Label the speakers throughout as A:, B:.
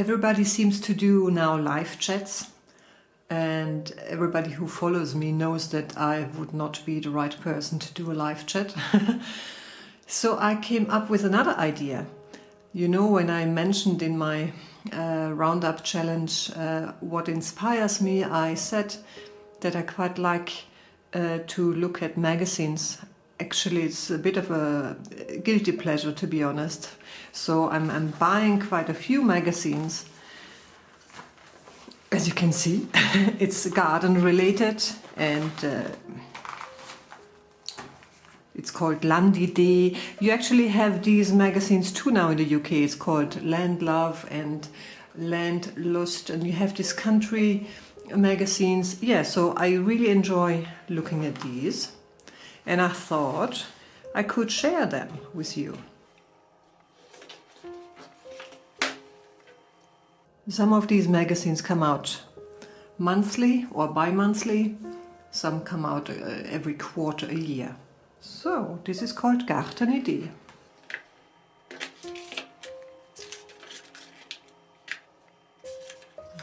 A: Everybody seems to do now live chats, and everybody who follows me knows that I would not be the right person to do a live chat. So I came up with another idea. You know, when I mentioned in my Roundup challenge what inspires me, I said that I quite like to look at magazines. Actually, it's a bit of a guilty pleasure, to be honest. So I'm buying quite a few magazines. As you can see, it's garden related, and it's called Landidee. You actually have these magazines too now in the UK. It's called Land Love and Land Lust, and you have these country magazines. Yeah, so I really enjoy looking at these, and I thought I could share them with you. Some of these magazines come out monthly or bi-monthly. Some come out every quarter a year. So this is called Gartenidee.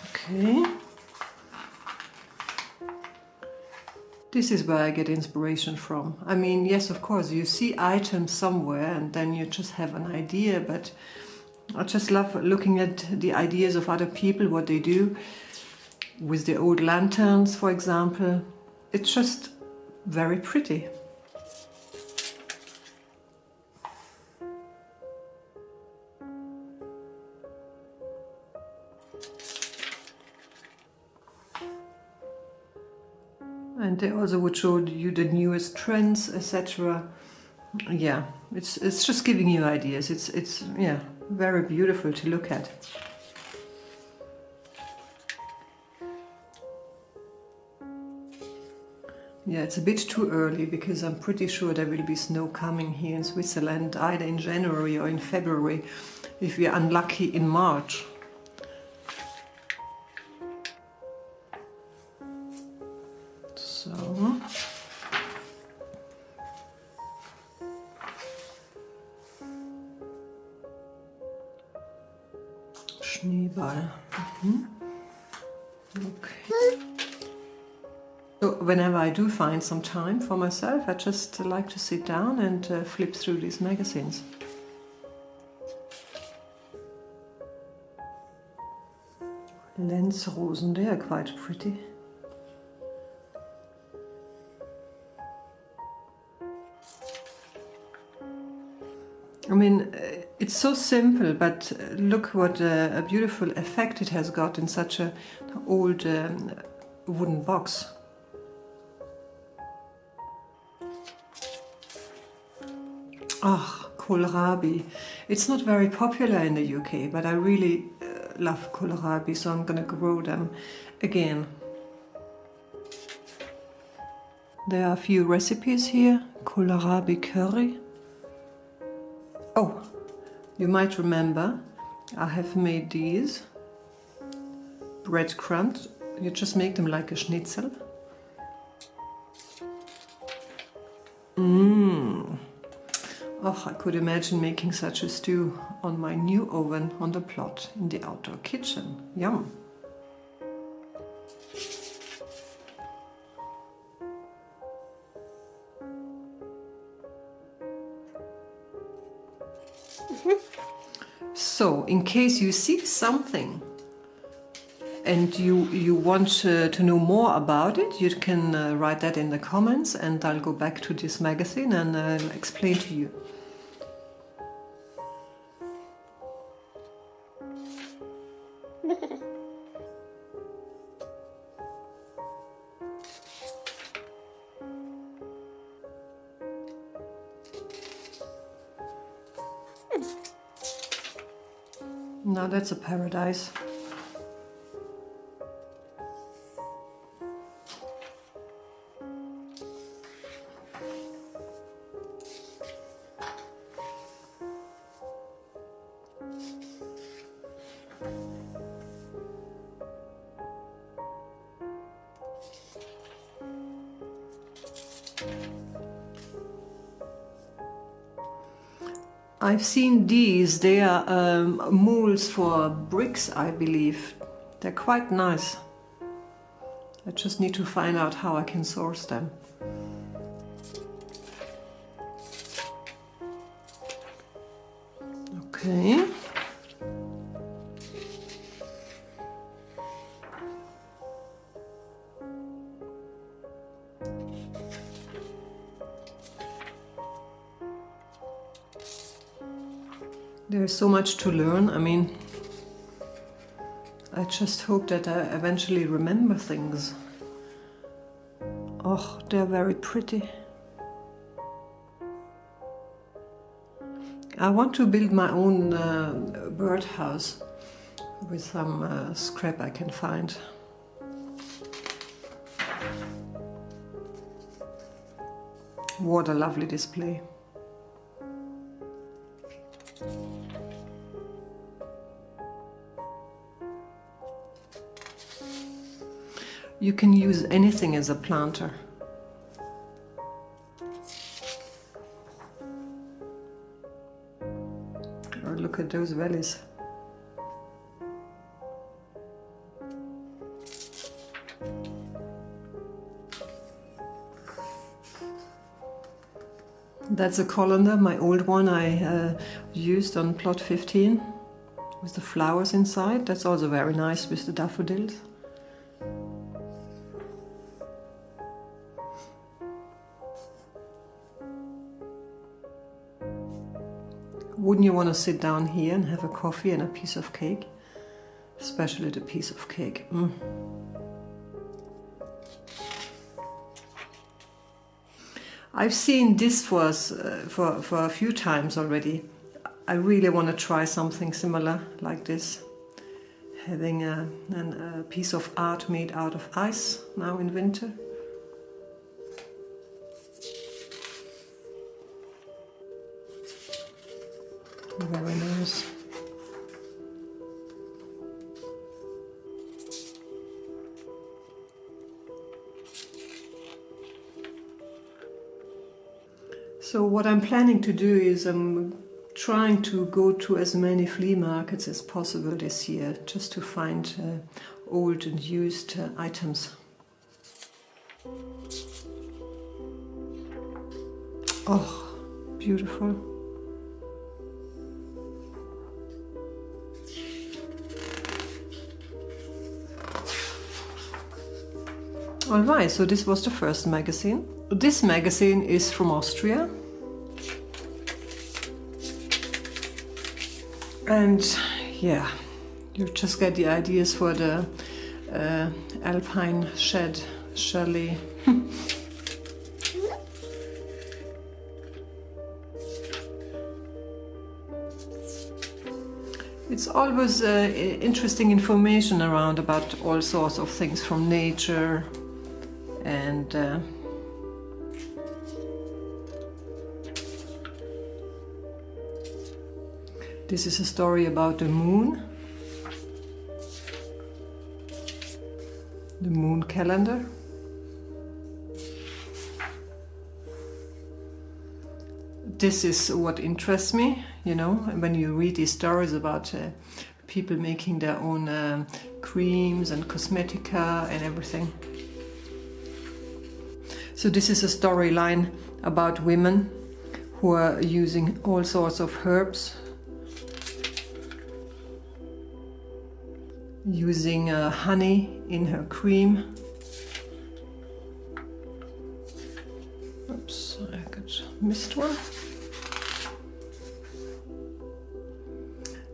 A: Okay. This is where I get inspiration from. I mean, yes, of course, you see items somewhere and then you just have an idea, but I just love looking at the ideas of other people, what they do with their old lanterns, for example. It's just very pretty. And they also would show you the newest trends, etc. Yeah, it's just giving you ideas. It's yeah, very beautiful to look at. Yeah, it's a bit too early because I'm pretty sure there will be snow coming here in Switzerland either in January or in February, if we're unlucky in March. So Schneeball. Okay. So whenever I do find some time for myself, I just like to sit down and flip through these magazines. Lenzrosen, they are quite pretty. I mean, it's so simple, but look what a beautiful effect it has got in such an old wooden box. Ah, kohlrabi. It's not very popular in the UK, but I really love kohlrabi, so I'm gonna grow them again. There are a few recipes here. Kohlrabi curry. Oh, you might remember I have made these breadcrumbs. You just make them like a schnitzel. Oh, I could imagine making such a stew on my new oven on the plot in the outdoor kitchen. Yum! So, in case you see something and you want to know more about it, you can write that in the comments and I'll go back to this magazine and I'll explain to you. Now that's a paradise. I've seen these. They are molds for bricks, I believe. They're quite nice. I just need to find out how I can source them. Okay. There's so much to learn. I mean, I just hope that I eventually remember things. Oh, they're very pretty. I want to build my own birdhouse with some scrap I can find. What a lovely display. You can use anything as a planter. Or look at those valleys. That's a colander, my old one I used on plot 15 with the flowers inside. That's also very nice with the daffodils. Wouldn't you want to sit down here and have a coffee and a piece of cake? Especially the piece of cake. I've seen this for a few times already. I really want to try something similar like this. Having a piece of art made out of ice now in winter. Very nice. So what I'm planning to do is I'm trying to go to as many flea markets as possible this year, just to find old and used items. Oh, beautiful. Alright, so this was the first magazine. This magazine is from Austria. And yeah, you just get the ideas for the alpine shed chalet. It's always interesting information around about all sorts of things from nature and this is a story about the moon calendar. This is what interests me, you know, when you read these stories about people making their own creams and cosmetica and everything. So this is a storyline about women who are using all sorts of herbs, using honey in her cream. Oops, I missed one.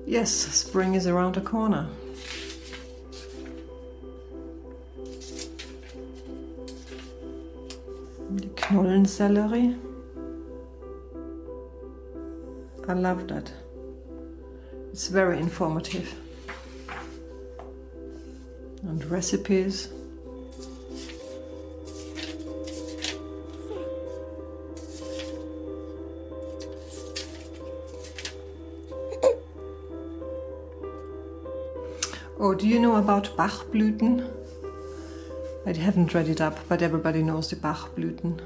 A: Yes, spring is around the corner. The Knollensellerie. I love that. It's very informative. And recipes. Oh, do you know about Bachblüten? I haven't read it up, but everybody knows the Bachblüten.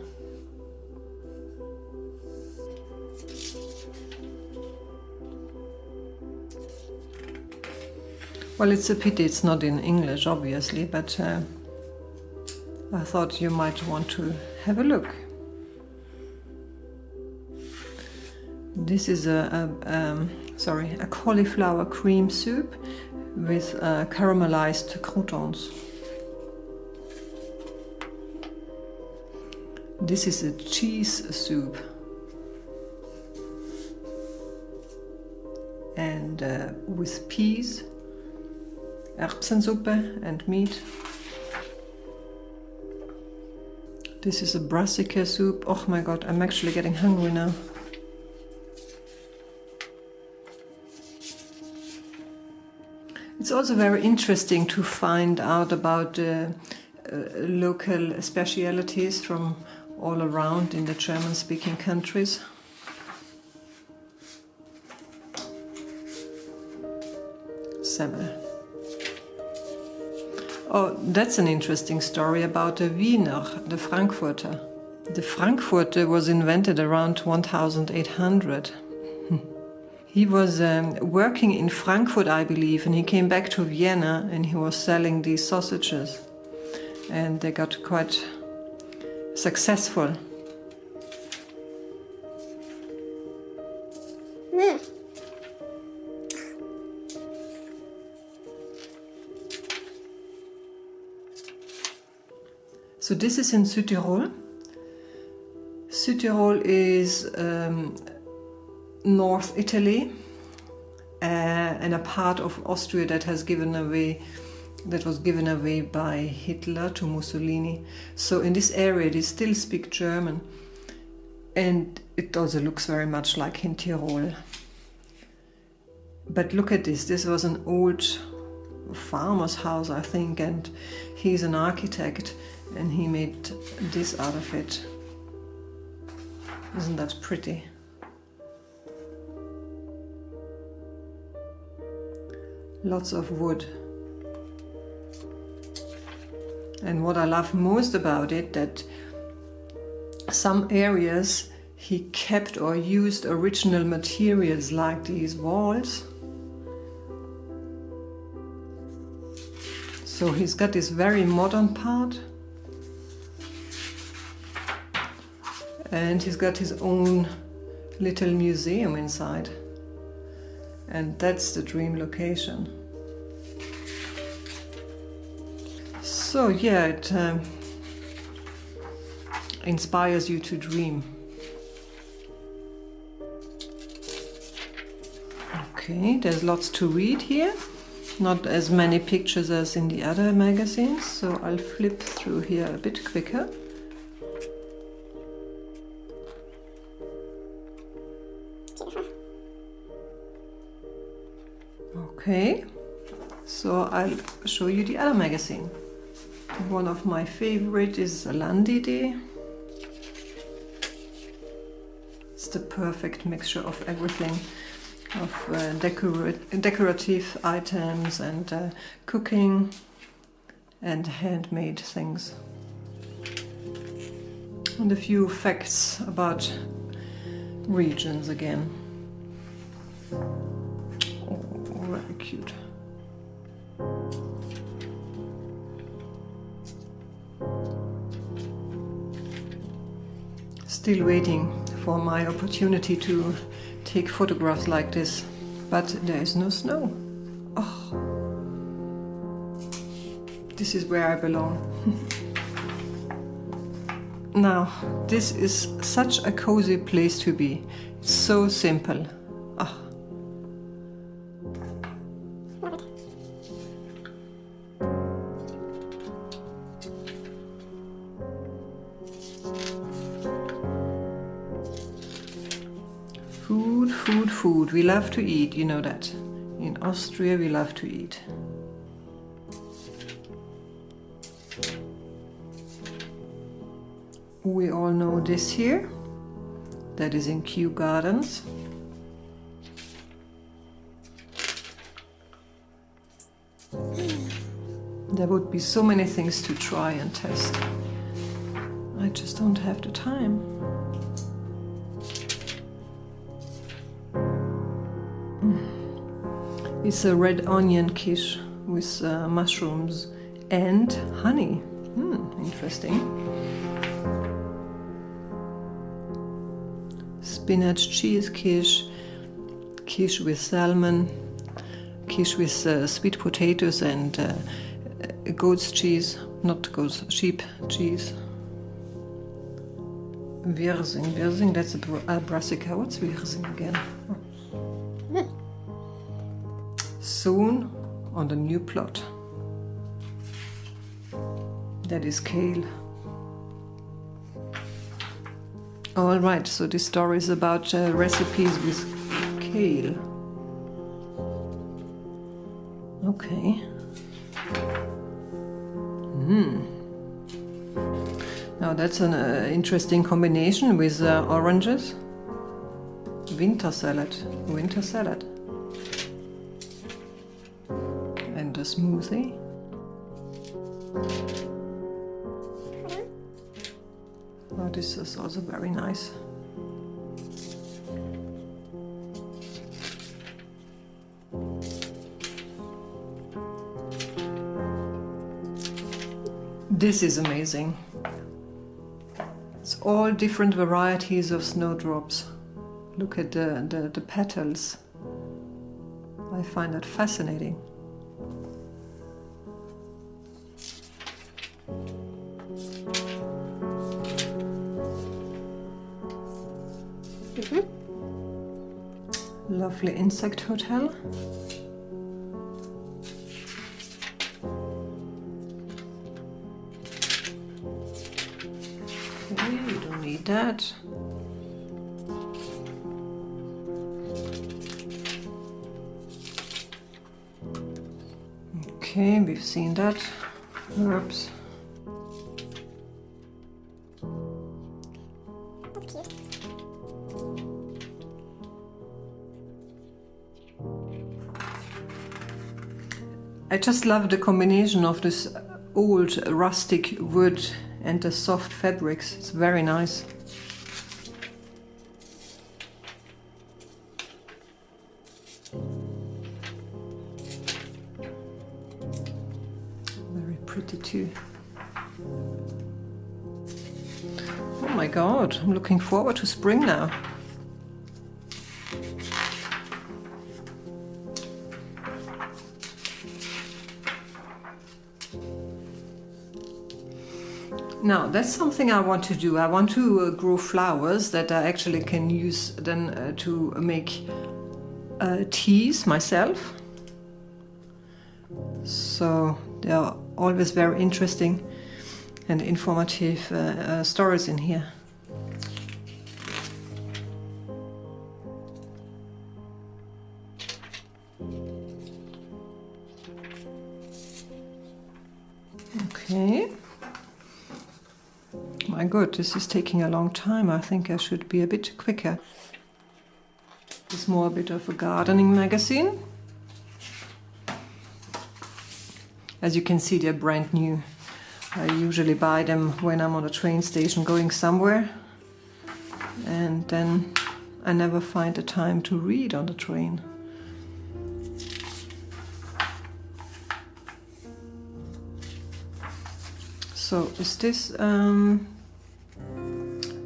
A: Well, it's a pity it's not in English, obviously, but I thought you might want to have a look. This is a cauliflower cream soup with caramelized croutons. This is a cheese soup. And with peas, Erbsensuppe and meat. This is a brassica soup. Oh my god, I'm actually getting hungry now. It's also very interesting to find out about local specialties from all around in the German-speaking countries. Semmel. Oh, that's an interesting story about the Wiener, the Frankfurter. The Frankfurter was invented around 1800. He was working in Frankfurt, I believe, and he came back to Vienna and he was selling these sausages. And they got quite successful. So this is in Südtirol. Südtirol is North Italy and a part of Austria that was given away by Hitler to Mussolini. So in this area they still speak German, and it also looks very much like in Tyrol. But look at this. This was an old farmer's house, I think, and he's an architect. And he made this out of it. Isn't that pretty? Lots of wood. And what I love most about it, that some areas he kept or used original materials like these walls. So he's got this very modern part. And he's got his own little museum inside. And that's the dream location. So yeah, it inspires you to dream. Okay, there's lots to read here. Not as many pictures as in the other magazines, so I'll flip through here a bit quicker. Okay, so I'll show you the other magazine. One of my favorite is Landide. It's the perfect mixture of everything, of decorative items and cooking and handmade things. And a few facts about regions again. Very cute. Still waiting for my opportunity to take photographs like this, but there is no snow. Oh, this is where I belong. Now, this is such a cozy place to be. It's so simple. Oh. Food, food, food. We love to eat, you know that. In Austria, we love to eat. We all know this here. That is in Kew Gardens. There would be so many things to try and test. I just don't have the time. It's a red onion quiche. with mushrooms and honey. Interesting. Spinach cheese quiche, quiche with salmon, quiche with sweet potatoes and goat's cheese, not goat's, sheep cheese. Wirsing, that's a brassica. What's Wirsing again? Soon on the new plot. That is kale. All right, so this story is about recipes with kale. Okay. Now that's an interesting combination with oranges. Winter salad. And a smoothie. Oh, this is also very nice. This is amazing. It's all different varieties of snowdrops. Look at the petals. I find that fascinating. Lovely insect hotel. Okay, we don't need that. Okay, we've seen that. Herbs. I just love the combination of this old rustic wood and the soft fabrics. It's very nice. Very pretty too. Oh my God, I'm looking forward to spring now. Now that's something I want to do. I want to grow flowers that I actually can use then to make teas myself. So there are always very interesting and informative stories in here. Okay. My God, this is taking a long time. I think I should be a bit quicker. It's more a bit of a gardening magazine. As you can see, they're brand new. I usually buy them when I'm on a train station going somewhere. And then I never find the time to read on the train. So is this...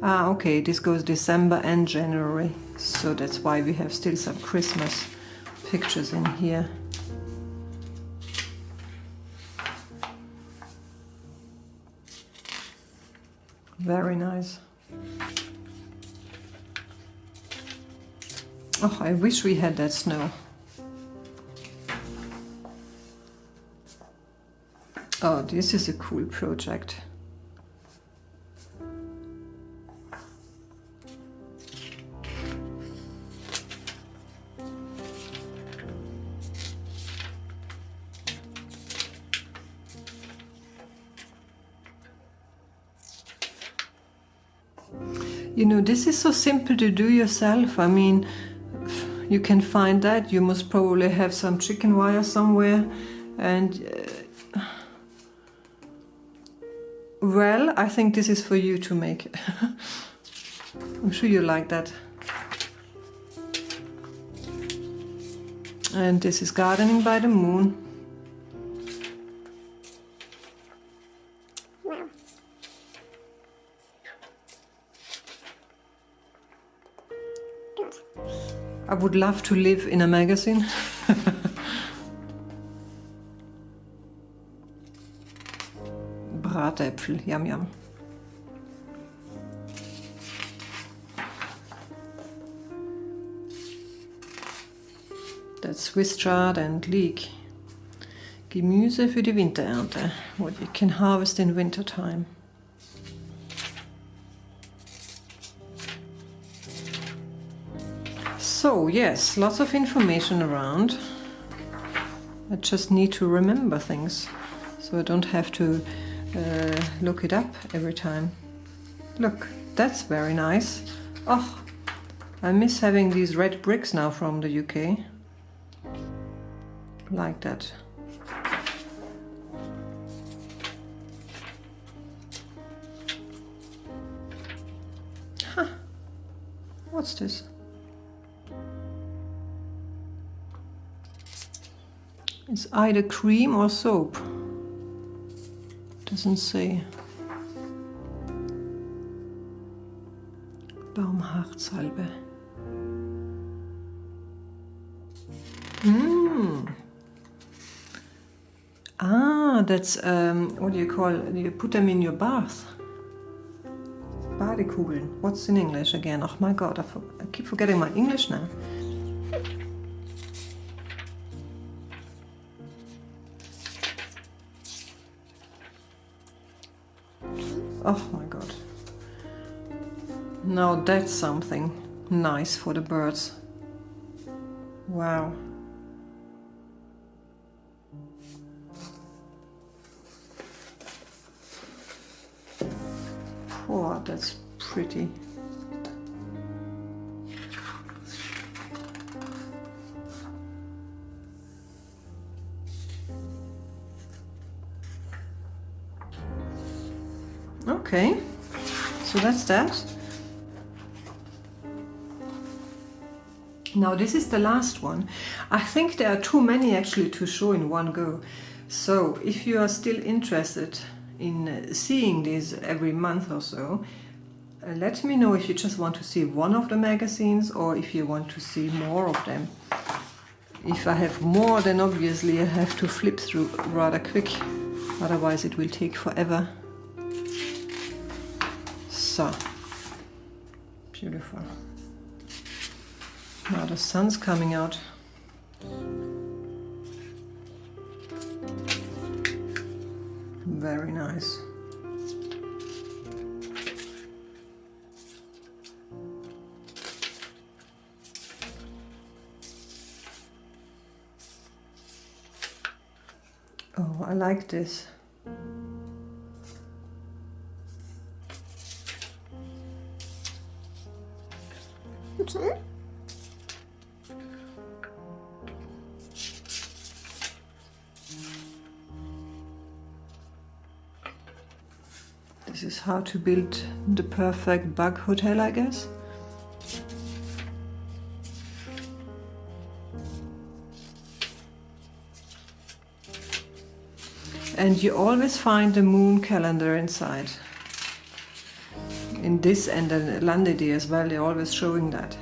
A: okay, this goes December and January, so that's why we have still some Christmas pictures in here. Very nice. Oh, I wish we had that snow. Oh, this is a cool project. You know, this is so simple to do yourself. I mean, you can find that. You must probably have some chicken wire somewhere. And, well, I think this is for you to make. I'm sure you like that. And this is Gardening by the Moon. I would love to live in a magazine. Bratäpfel, yum yum. That's Swiss chard and leek. Gemüse für die Winterernte, what you can harvest in winter time. So yes, lots of information around. I just need to remember things, so I don't have to look it up every time. Look, that's very nice. Oh, I miss having these red bricks now from the UK. Like that. Huh. What's this? It's either cream or soap. Doesn't say. Baumharzsalbe. Ah, that's what do you call it? You put them in your bath. Badekugeln. What's in English again? Oh my god, I keep forgetting my English now. Oh my god. Now that's something nice for the birds. Wow. Oh, that's pretty. Okay, so that's that. Now this is the last one. I think there are too many actually to show in one go. So if you are still interested in seeing these every month or so, let me know if you just want to see one of the magazines or if you want to see more of them. If I have more, then obviously I have to flip through rather quick, otherwise it will take forever. So, beautiful. Now the sun's coming out. Very nice. Oh, I like this.
B: Okay.
A: This is how to build the perfect bug hotel, I guess. And you always find the moon calendar inside. In this and the Landidee as well, they're always showing that.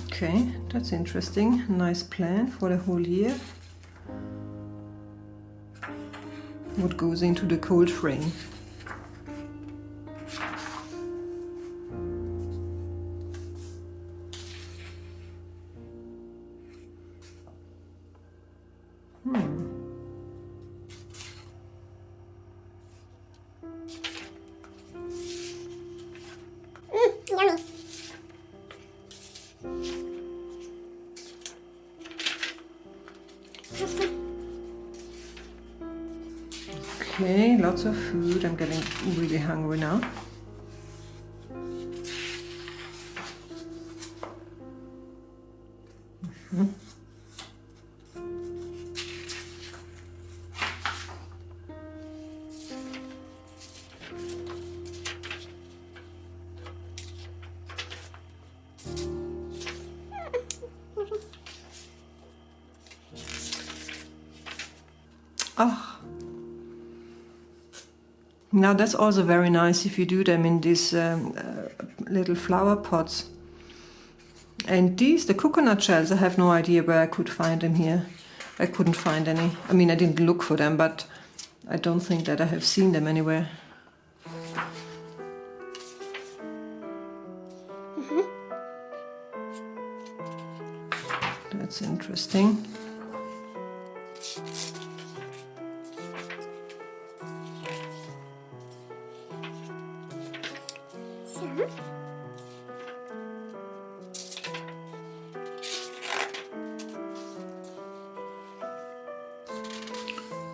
A: Okay, that's interesting. Nice plan for the whole year. What goes into the cold frame.
B: Yummy. Tasty.
A: Okay, lots of food. I'm getting really hungry now. Now that's also very nice if you do them in these little flower pots. And these, the coconut shells, I have no idea where I could find them here. I couldn't find any. I mean, I didn't look for them, but I don't think that I have seen them anywhere. That's interesting.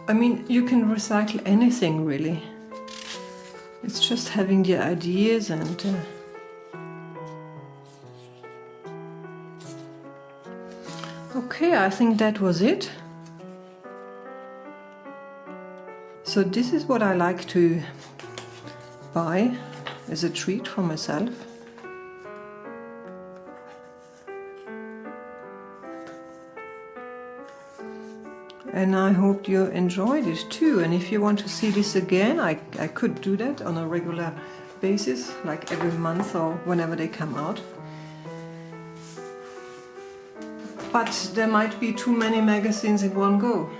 A: I mean, you can recycle anything really. It's just having the ideas and okay, I think that was it. So this is what I like to buy as a treat for myself. And I hope you enjoyed it too. And if you want to see this again, I could do that on a regular basis, like every month or whenever they come out. But there might be too many magazines in one go.